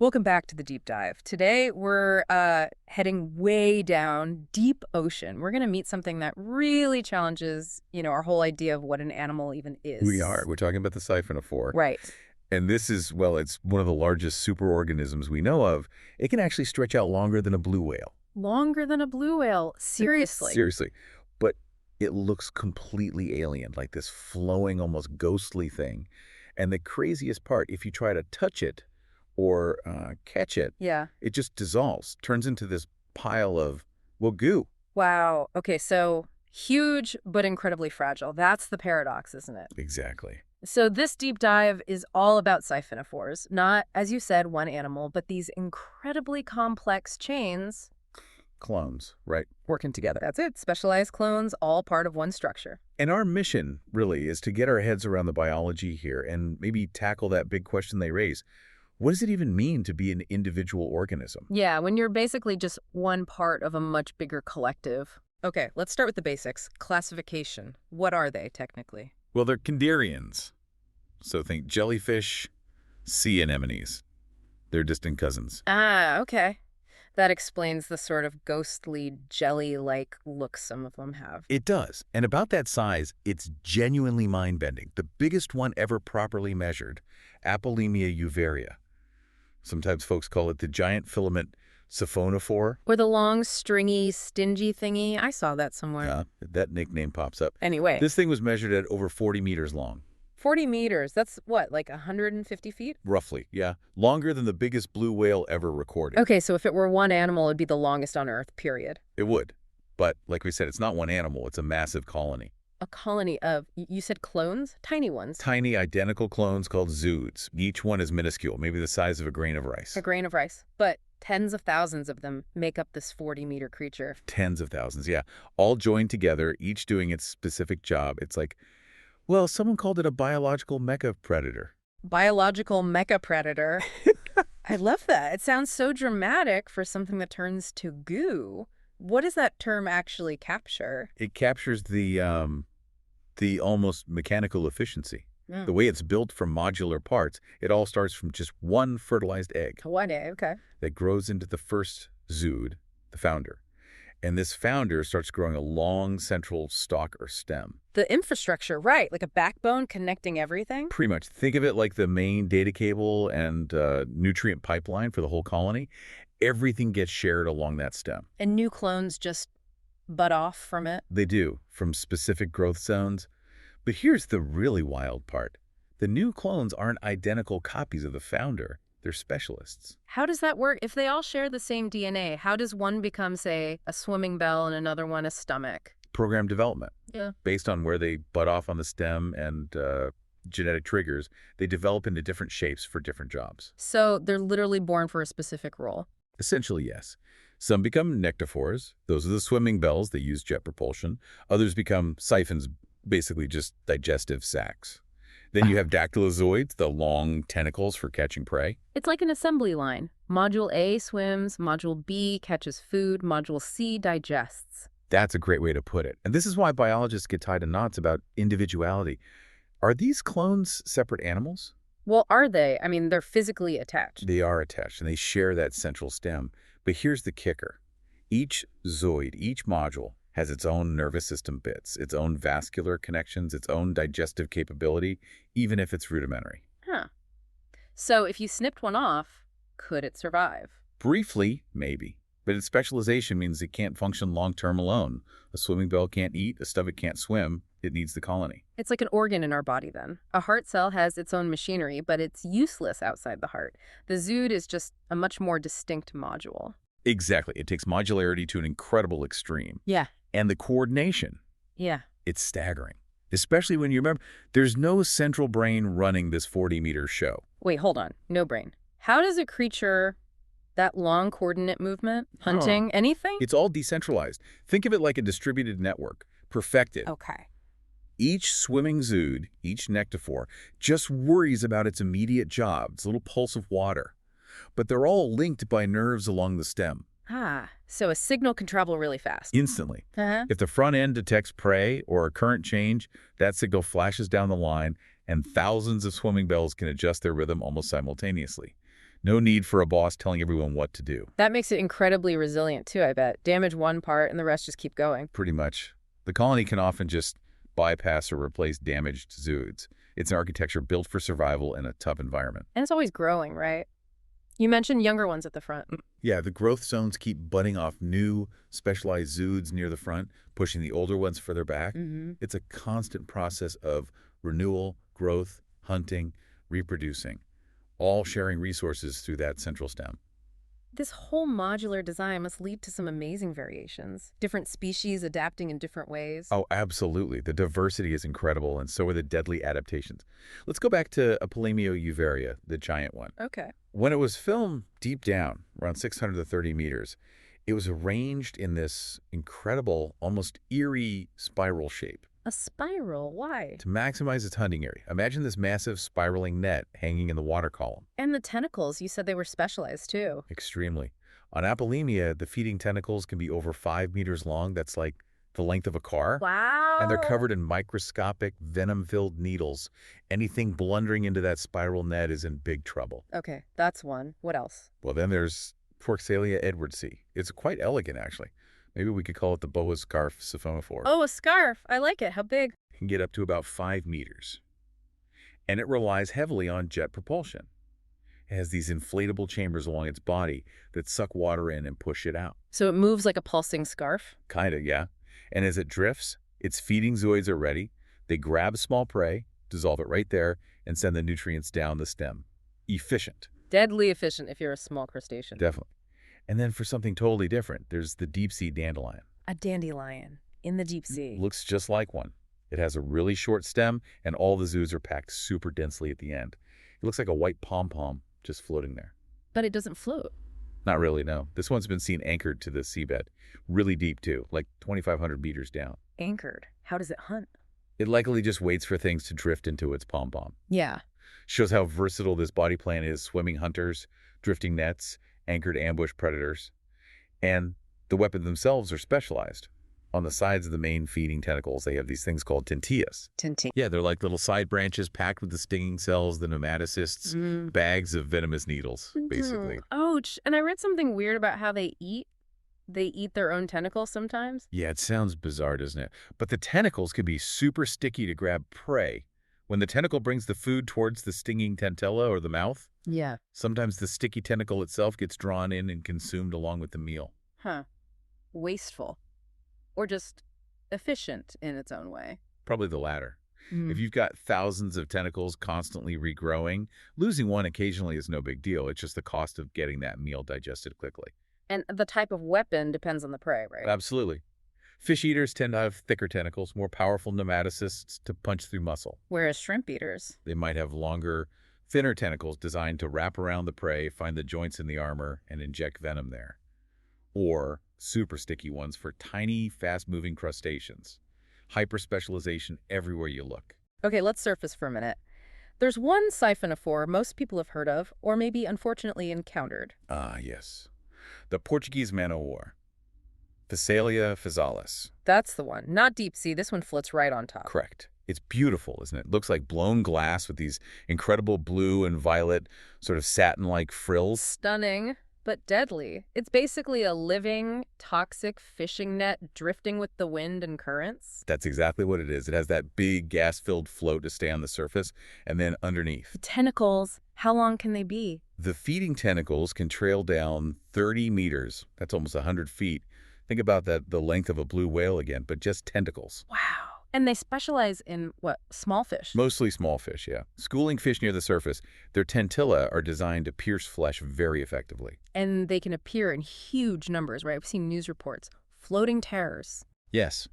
Welcome back to the deep dive. Today we're heading way down, deep ocean. We're going to meet something that really challenges, our whole idea of what an animal even is. We are. We're talking about the siphonophore. Right. And this is, well, it's one of the largest superorganisms we know of. It can actually stretch out longer than a blue whale. Longer than a blue whale. Seriously. Seriously. But it looks completely alien, like this flowing, almost ghostly thing. And the craziest part, if you try to touch it or catch it, it just dissolves, turns into this pile of, well, goo. Wow. Okay, so huge but incredibly fragile. That's the paradox, isn't it? Exactly. So this deep dive is all about siphonophores. Not, as you said, one animal, but these incredibly complex chains. Clones, right? Working together. That's it. Specialized clones, all part of one structure. And our mission, really, is to get our heads around the biology here and maybe tackle that big question they raise. What does it even mean to be an individual organism? Yeah, when you're basically just one part of a much bigger collective. Okay, let's start with the basics. Classification. What are they, technically? Well, they're Kandarians. So think jellyfish, sea anemones. They're distant cousins. Ah, okay. That explains the sort of ghostly, jelly-like look some of them have. It does. And about that size, it's genuinely mind-bending. The biggest one ever properly measured, Apolemia uvaria. Sometimes folks call it the giant filament Siphonophore. Or the long, stringy, stingy thingy. I saw that somewhere. Yeah, that nickname pops up. Anyway. This thing was measured at over 40 meters long. 40 meters. That's what, like 150 feet? Roughly, yeah. Longer than the biggest blue whale ever recorded. Okay, so if it were one animal, it'd be the longest on Earth, period. It would. But like we said, it's not one animal. It's a massive colony. A colony of, you said clones? Tiny ones. Tiny, identical clones called zooids. Each one is minuscule, maybe the size of a grain of rice. A grain of rice. But tens of thousands of them make up this 40-meter creature. Tens of thousands, yeah. All joined together, each doing its specific job. It's like, well, someone called it a biological mecha predator. Biological mecha predator. I love that. It sounds so dramatic for something that turns to goo. What does that term actually capture? It captures the almost mechanical efficiency. Mm. The way it's built from modular parts, it all starts from just one fertilized egg. One egg, okay. That grows into the first zooid, the founder. And this founder starts growing a long central stalk or stem. The infrastructure, right, like a backbone connecting everything? Pretty much. Think of it like the main data cable and nutrient pipeline for the whole colony. Everything gets shared along that stem. And new clones just bud off from it? They do, from specific growth zones. But here's the really wild part. The new clones aren't identical copies of the founder. They're specialists. How does that work? If they all share the same DNA, how does one become, say, a swimming bell and another one a stomach? Program development. Yeah. Based on where they bud off on the stem and genetic triggers, they develop into different shapes for different jobs. So they're literally born for a specific role? Essentially, yes. Some become nectophores. Those are the swimming bells that use jet propulsion. Others become siphons, basically just digestive sacs. Then you have dactylozoids, the long tentacles for catching prey. It's like an assembly line. Module A swims, Module B catches food, Module C digests. That's a great way to put it. And this is why biologists get tied in knots about individuality. Are these clones separate animals? Well, are they? I mean, they're physically attached. They are attached, and they share that central stem. But here's the kicker. Each zooid, each module, has its own nervous system bits, its own vascular connections, its own digestive capability, even if it's rudimentary. Huh. So if you snipped one off, could it survive? Briefly, maybe. But its specialization means it can't function long-term alone. A swimming bell can't eat, a stomach can't swim. It needs the colony. It's like an organ in our body, then. A heart cell has its own machinery, but it's useless outside the heart. The zooid is just a much more distinct module. Exactly. It takes modularity to an incredible extreme. Yeah. And the coordination. Yeah. It's staggering. Especially when you remember, there's no central brain running this 40-meter show. Wait, hold on. No brain. How does a creature, that long coordinate movement, hunting, anything? It's all decentralized. Think of it like a distributed network, perfected. Okay. Each swimming zooid, each nectophore, just worries about its immediate job, its little pulse of water. But they're all linked by nerves along the stem. Ah, so a signal can travel really fast. Instantly. Uh-huh. If the front end detects prey or a current change, that signal flashes down the line, and thousands of swimming bells can adjust their rhythm almost simultaneously. No need for a boss telling everyone what to do. That makes it incredibly resilient, too, I bet. Damage one part and the rest just keep going. Pretty much. The colony can often just bypass or replace damaged zooids. It's an architecture built for survival in a tough environment. And it's always growing, right? You mentioned younger ones at the front. Yeah, the growth zones keep budding off new, specialized zooids near the front, pushing the older ones further back. It's a constant process of renewal, growth, hunting, reproducing, all sharing resources through that central stem. This whole modular design must lead to some amazing variations. Different species adapting in different ways. Oh, absolutely. The diversity is incredible, and so are the deadly adaptations. Let's go back to Apolemia uvaria, the giant one. Okay. When it was filmed deep down, around 630 meters, it was arranged in this incredible, almost eerie spiral shape. A spiral? Why? To maximize its hunting area. Imagine this massive spiraling net hanging in the water column. And the tentacles, you said they were specialized too. Extremely. On Apolemia, the feeding tentacles can be over 5 meters long. That's like the length of a car. Wow. And they're covered in microscopic, venom-filled needles. Anything blundering into that spiral net is in big trouble. Okay, that's one. What else? Well, then there's Portuguese edwardsi. It's quite elegant, actually. Maybe we could call it the boa scarf siphonophore. Oh, a scarf. I like it. How big? It can get up to about 5 meters. And it relies heavily on jet propulsion. It has these inflatable chambers along its body that suck water in and push it out. So it moves like a pulsing scarf? Kinda, yeah. And as it drifts, its feeding zooids are ready. They grab small prey, dissolve it right there, and send the nutrients down the stem. Efficient. Deadly efficient if you're a small crustacean. Definitely. And then for something totally different, there's the deep-sea dandelion. A dandelion in the deep sea. Looks just like one. It has a really short stem, and all the zooids are packed super densely at the end. It looks like a white pom-pom just floating there. But it doesn't float. Not really, no. This one's been seen anchored to the seabed. Really deep, too, like 2,500 meters down. Anchored? How does it hunt? It likely just waits for things to drift into its pom-pom. Yeah. Shows how versatile this body plan is. Swimming hunters, drifting nets, anchored ambush predators. And the weapons themselves are specialized. On the sides of the main feeding tentacles, they have these things called tentillas. Yeah, they're like little side branches packed with the stinging cells, the nematocysts, bags of venomous needles, basically. Ouch. And I read something weird about how they eat. They eat their own tentacles sometimes? Yeah, it sounds bizarre, doesn't it? But the tentacles can be super sticky to grab prey. When the tentacle brings the food towards the stinging tentilla or the mouth, yeah, sometimes the sticky tentacle itself gets drawn in and consumed along with the meal. Huh. Wasteful. Or just efficient in its own way. Probably the latter. If you've got thousands of tentacles constantly regrowing, losing one occasionally is no big deal. It's just the cost of getting that meal digested quickly. And the type of weapon depends on the prey, right? Absolutely. Fish eaters tend to have thicker tentacles, more powerful nematocysts to punch through muscle. Whereas shrimp eaters, they might have longer, thinner tentacles designed to wrap around the prey, find the joints in the armor, and inject venom there. Or super sticky ones for tiny, fast-moving crustaceans. Hyper-specialization everywhere you look. Okay, let's surface for a minute. There's one siphonophore most people have heard of, or maybe unfortunately encountered. Ah, yes. The Portuguese man-o'-war. Phasalia phasalis. That's the one. Not deep sea. This one floats right on top. Correct. It's beautiful, isn't it? Looks like blown glass with these incredible blue and violet sort of satin-like frills. Stunning, but deadly. It's basically a living, toxic fishing net drifting with the wind and currents. That's exactly what it is. It has that big gas-filled float to stay on the surface, and then underneath. The tentacles, how long can they be? The feeding tentacles can trail down 30 meters. That's almost 100 feet. Think about that, the length of a blue whale again, but just tentacles. Wow. And they specialize in, what, small fish? Mostly small fish, yeah. Schooling fish near the surface, their tentilla are designed to pierce flesh very effectively. And they can appear in huge numbers, right? I've seen news reports. Floating terrors. Yes.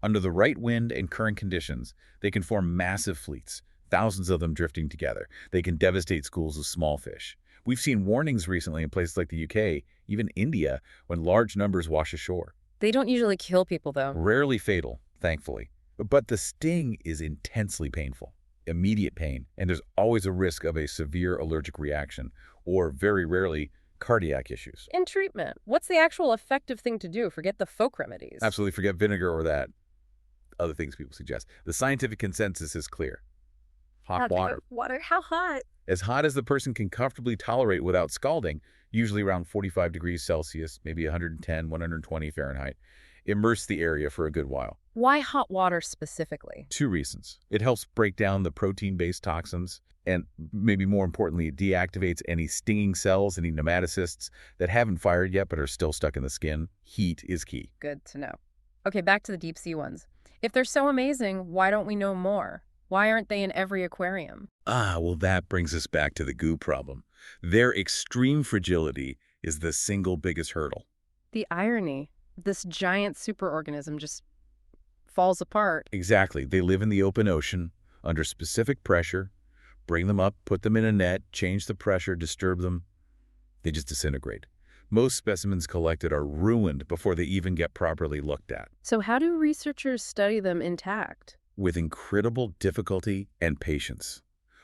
Under the right wind and current conditions, they can form massive fleets, thousands of them drifting together. They can devastate schools of small fish. We've seen warnings recently in places like the UK, even India, when large numbers wash ashore. They don't usually kill people, though. Rarely fatal, thankfully. But the sting is intensely painful, immediate pain, and there's always a risk of a severe allergic reaction, or very rarely, cardiac issues. In treatment, what's the actual effective thing to do? Forget the folk remedies. Absolutely, forget vinegar or that. Other things people suggest. The scientific consensus is clear. Hot water. Water? How hot? As hot as the person can comfortably tolerate without scalding, usually around 45 degrees Celsius, maybe 110, 120 Fahrenheit. Immerse the area for a good while. Why hot water specifically? 2 reasons. It helps break down the protein-based toxins, and maybe more importantly, it deactivates any stinging cells, any nematocysts that haven't fired yet but are still stuck in the skin. Heat is key. Good to know. Okay, back to the deep sea ones. If they're so amazing, why don't we know more? Why aren't they in every aquarium? Well, that brings us back to the goo problem. Their extreme fragility is the single biggest hurdle. The irony. This giant superorganism just falls apart. Exactly. They live in the open ocean, under specific pressure. Bring them up, put them in a net, change the pressure, disturb them. They just disintegrate. Most specimens collected are ruined before they even get properly looked at. So how do researchers study them intact? With incredible difficulty and patience.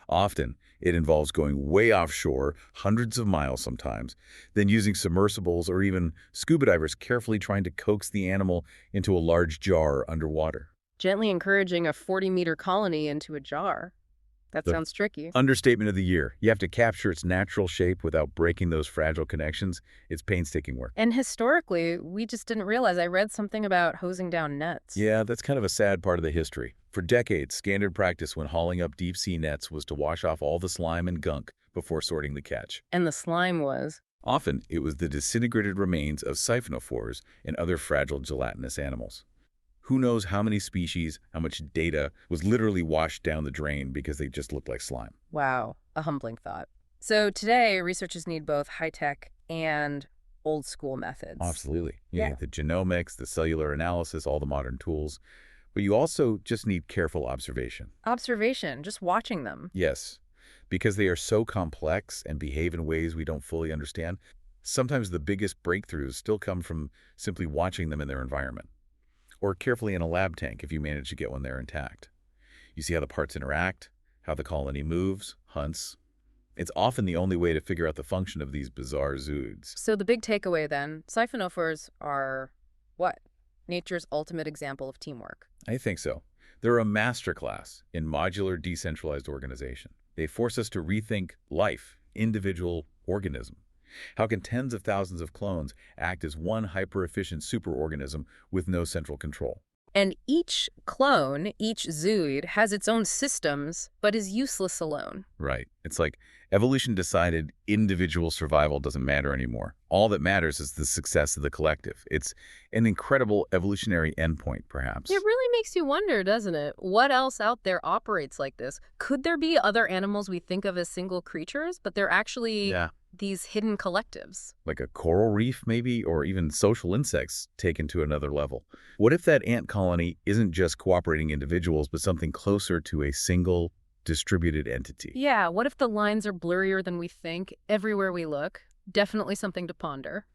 Often, it involves going way offshore, hundreds of miles sometimes, then using submersibles or even scuba divers carefully trying to coax the animal into a large jar underwater. Gently encouraging a 40-meter colony into a jar. That sounds tricky. Understatement of the year. You have to capture its natural shape without breaking those fragile connections. It's painstaking work. And historically, we just didn't realize. I read something about hosing down nets. Yeah, that's kind of a sad part of the history. For decades, standard practice when hauling up deep-sea nets was to wash off all the slime and gunk before sorting the catch. And the slime was? Often, it was the disintegrated remains of Siphonophores and other fragile gelatinous animals. Who knows how many species, how much data was literally washed down the drain because they just looked like slime. Wow, a humbling thought. So today, researchers need both high-tech and old-school methods. Absolutely. You need the genomics, the cellular analysis, all the modern tools. But you also just need careful observation. Observation, just watching them. Yes, because they are so complex and behave in ways we don't fully understand. Sometimes the biggest breakthroughs still come from simply watching them in their environment. Or carefully in a lab tank if you manage to get one there intact. You see how the parts interact, how the colony moves, hunts. It's often the only way to figure out the function of these bizarre zooids. So the big takeaway then, Siphonophores are what? Nature's ultimate example of teamwork. I think so. They're a masterclass in modular decentralized organization. They force us to rethink life, individual organism. How can tens of thousands of clones act as one hyper-efficient superorganism with no central control? And each clone, each zooid, has its own systems, but is useless alone. Right. It's like evolution decided individual survival doesn't matter anymore. All that matters is the success of the collective. It's an incredible evolutionary endpoint, perhaps. It really makes you wonder, doesn't it? What else out there operates like this? Could there be other animals we think of as single creatures, but they're actually these hidden collectives? Like a coral reef, maybe, or even social insects taken to another level. What if that ant colony isn't just cooperating individuals, but something closer to a single, distributed entity? Yeah, what if the lines are blurrier than we think everywhere we look? Definitely something to ponder.